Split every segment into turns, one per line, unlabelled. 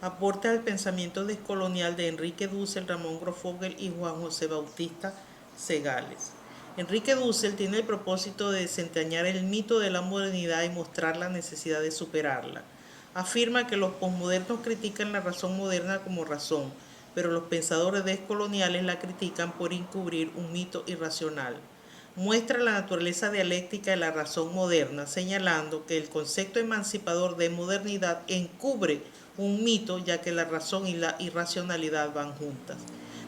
Aportes al pensamiento descolonial de Enrique Dussel, Ramón Grofogel y Juan José Bautista Segales. Enrique Dussel tiene el propósito de desentrañar el mito de la modernidad y mostrar la necesidad de superarla. Afirma que los posmodernos critican la razón moderna como razón, pero los pensadores descoloniales la critican por encubrir un mito irracional. Muestra la naturaleza dialéctica de la razón moderna, señalando que el concepto emancipador de modernidad encubre un mito, ya que la razón y la irracionalidad van juntas.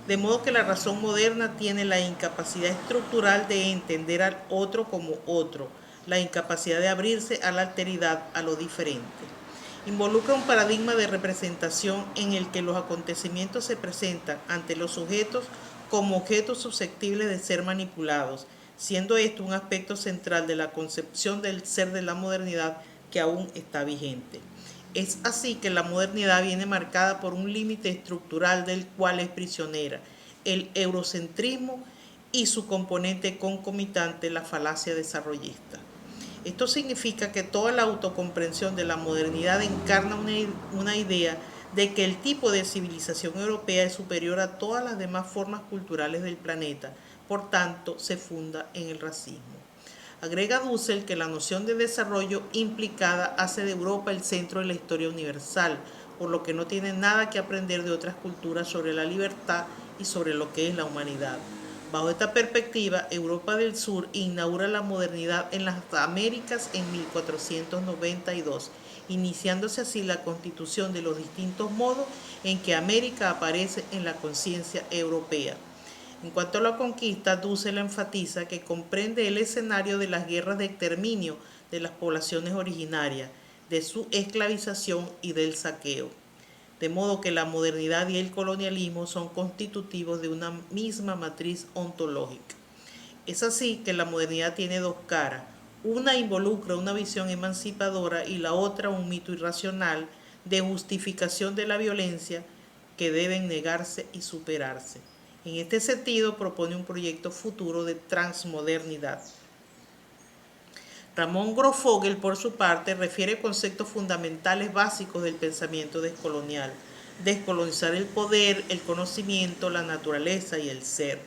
De modo que la razón moderna tiene la incapacidad estructural de entender al otro como otro, la incapacidad de abrirse a la alteridad, a lo diferente. Involucra un paradigma de representación en el que los acontecimientos se presentan ante los sujetos como objetos susceptibles de ser manipulados, siendo esto un aspecto central de la concepción del ser de la modernidad que aún está vigente. Es así que la modernidad viene marcada por un límite estructural del cual es prisionera, el eurocentrismo y su componente concomitante, la falacia desarrollista. Esto significa que toda la autocomprensión de la modernidad encarna una idea de que el tipo de civilización europea es superior a todas las demás formas culturales del planeta, por tanto se funda en el racismo. Agrega Dussel que la noción de desarrollo implicada hace de Europa el centro de la historia universal, por lo que no tiene nada que aprender de otras culturas sobre la libertad y sobre lo que es la humanidad. Bajo esta perspectiva, Europa del Sur inaugura la modernidad en las Américas en 1492, iniciándose así la constitución de los distintos modos en que América aparece en la conciencia europea. En cuanto a la conquista, Dussel enfatiza que comprende el escenario de las guerras de exterminio de las poblaciones originarias, de su esclavización y del saqueo. De modo que la modernidad y el colonialismo son constitutivos de una misma matriz ontológica. Es así que la modernidad tiene dos caras. Una involucra una visión emancipadora y la otra un mito irracional de justificación de la violencia que deben negarse y superarse. En este sentido, propone un proyecto futuro de transmodernidad. Ramón Grofogel, por su parte, refiere conceptos fundamentales básicos del pensamiento descolonial: descolonizar el poder, el conocimiento, la naturaleza y el ser.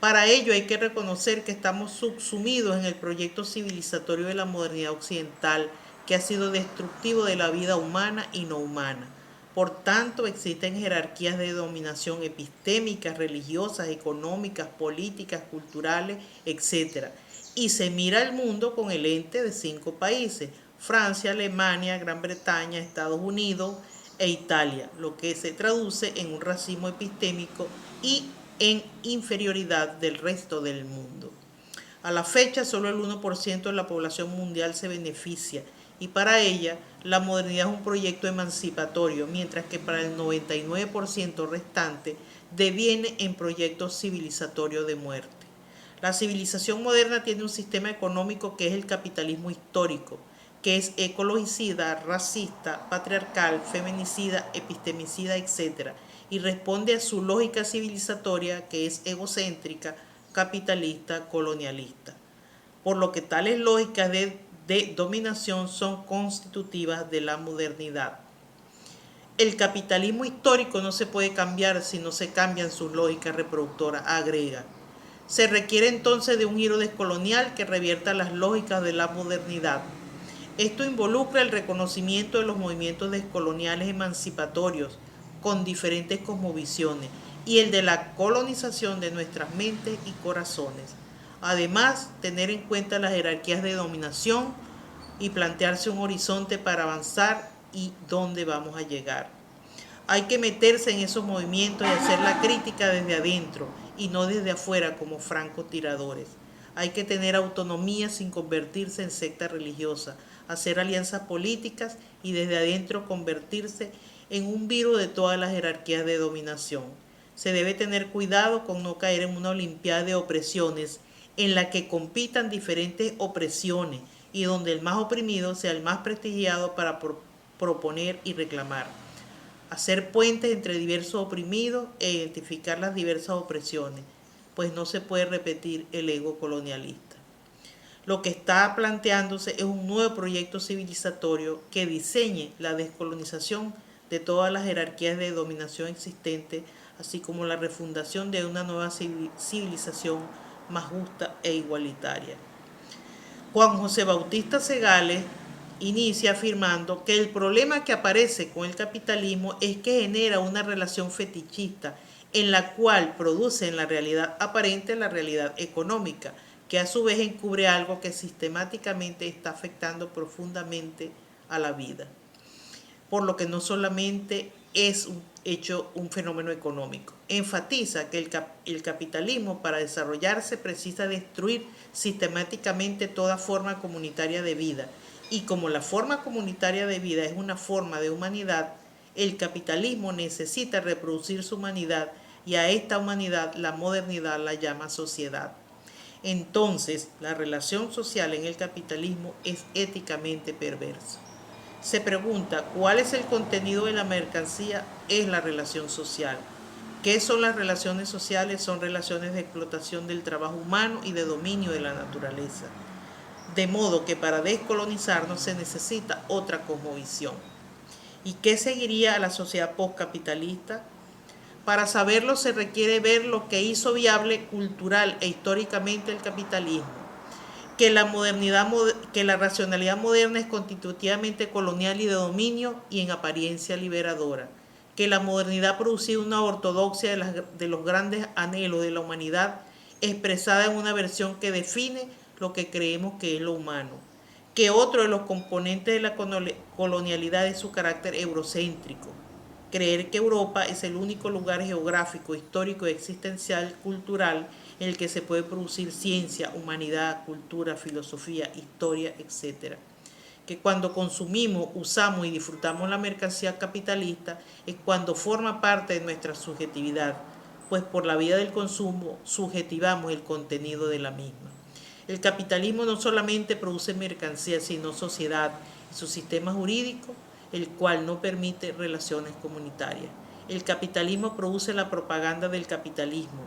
Para ello hay que reconocer que estamos subsumidos en el proyecto civilizatorio de la modernidad occidental, que ha sido destructivo de la vida humana y no humana. Por tanto, existen jerarquías de dominación epistémicas, religiosas, económicas, políticas, culturales, etc. Y se mira al mundo con el ente de 5 países: Francia, Alemania, Gran Bretaña, Estados Unidos e Italia, lo que se traduce en un racismo epistémico y en inferioridad del resto del mundo. A la fecha, solo el 1% de la población mundial se beneficia, y para ella la modernidad es un proyecto emancipatorio, mientras que para el 99% restante deviene en proyecto civilizatorio de muerte. La civilización moderna tiene un sistema económico que es el capitalismo histórico, que es ecologicida, racista, patriarcal, feminicida, epistemicida, etc., y responde a su lógica civilizatoria, que es egocéntrica, capitalista, colonialista. Por lo que tales lógicas de dominación son constitutivas de la modernidad. El capitalismo histórico no se puede cambiar si no se cambian sus lógicas reproductoras, agrega. Se requiere entonces de un giro descolonial que revierta las lógicas de la modernidad. Esto involucra el reconocimiento de los movimientos descoloniales emancipatorios con diferentes cosmovisiones y el de la colonización de nuestras mentes y corazones. Además, tener en cuenta las jerarquías de dominación y plantearse un horizonte para avanzar y dónde vamos a llegar. Hay que meterse en esos movimientos y hacer la crítica desde adentro y no desde afuera como francotiradores. Hay que tener autonomía sin convertirse en secta religiosa, hacer alianzas políticas y desde adentro convertirse en un virus de todas las jerarquías de dominación. Se debe tener cuidado con no caer en una olimpiada de opresiones en la que compitan diferentes opresiones y donde el más oprimido sea el más prestigiado para proponer y reclamar. Hacer puentes entre diversos oprimidos e identificar las diversas opresiones, pues no se puede repetir el ego colonialista. Lo que está planteándose es un nuevo proyecto civilizatorio que diseñe la descolonización de todas las jerarquías de dominación existentes, así como la refundación de una nueva civilización más justa e igualitaria. Juan José Bautista Segales inicia afirmando que el problema que aparece con el capitalismo es que genera una relación fetichista en la cual produce en la realidad aparente la realidad económica, que a su vez encubre algo que sistemáticamente está afectando profundamente a la vida, por lo que no solamente es un fenómeno económico. Enfatiza que el capitalismo, para desarrollarse, precisa destruir sistemáticamente toda forma comunitaria de vida, y como la forma comunitaria de vida es una forma de humanidad, el capitalismo necesita reproducir su humanidad, y a esta humanidad la modernidad la llama sociedad. Entonces, la relación social en el capitalismo es éticamente perversa. Se pregunta, ¿cuál es el contenido de la mercancía? Es la relación social. ¿Qué son las relaciones sociales? Son relaciones de explotación del trabajo humano y de dominio de la naturaleza. De modo que para descolonizarnos se necesita otra cosmovisión. ¿Y qué seguiría a la sociedad postcapitalista? Para saberlo se requiere ver lo que hizo viable cultural e históricamente el capitalismo, que la racionalidad moderna es constitutivamente colonial y de dominio y en apariencia liberadora, que la modernidad ha producido una ortodoxia de los grandes anhelos de la humanidad expresada en una versión que define lo que creemos que es lo humano, que otro de los componentes de la colonialidad es su carácter eurocéntrico, creer que Europa es el único lugar geográfico, histórico, existencial, cultural en el que se puede producir ciencia, humanidad, cultura, filosofía, historia, etc. Que cuando consumimos, usamos y disfrutamos la mercancía capitalista es cuando forma parte de nuestra subjetividad, pues por la vía del consumo subjetivamos el contenido de la misma. El capitalismo no solamente produce mercancía, sino sociedad y su sistema jurídico, el cual no permite relaciones comunitarias. El capitalismo produce la propaganda del capitalismo,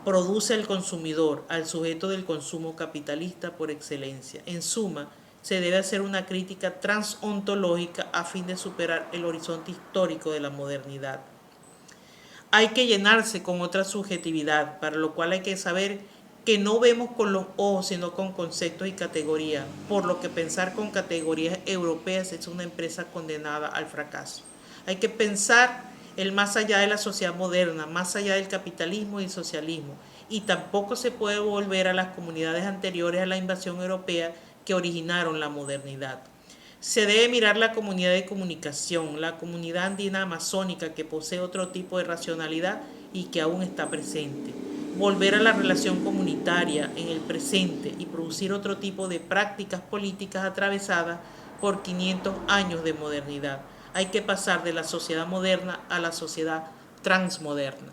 produce al consumidor, al sujeto del consumo capitalista por excelencia. En suma, se debe hacer una crítica transontológica a fin de superar el horizonte histórico de la modernidad. Hay que llenarse con otra subjetividad, para lo cual hay que saber que no vemos con los ojos sino con conceptos y categorías, por lo que pensar con categorías europeas es una empresa condenada al fracaso. Hay que pensar el más allá de la sociedad moderna, más allá del capitalismo y el socialismo, y tampoco se puede volver a las comunidades anteriores a la invasión europea que originaron la modernidad. Se debe mirar la comunidad de comunicación, la comunidad andina amazónica que posee otro tipo de racionalidad y que aún está presente. Volver a la relación comunitaria en el presente y producir otro tipo de prácticas políticas atravesadas por 500 años de modernidad. Hay que pasar de la sociedad moderna a la sociedad transmoderna.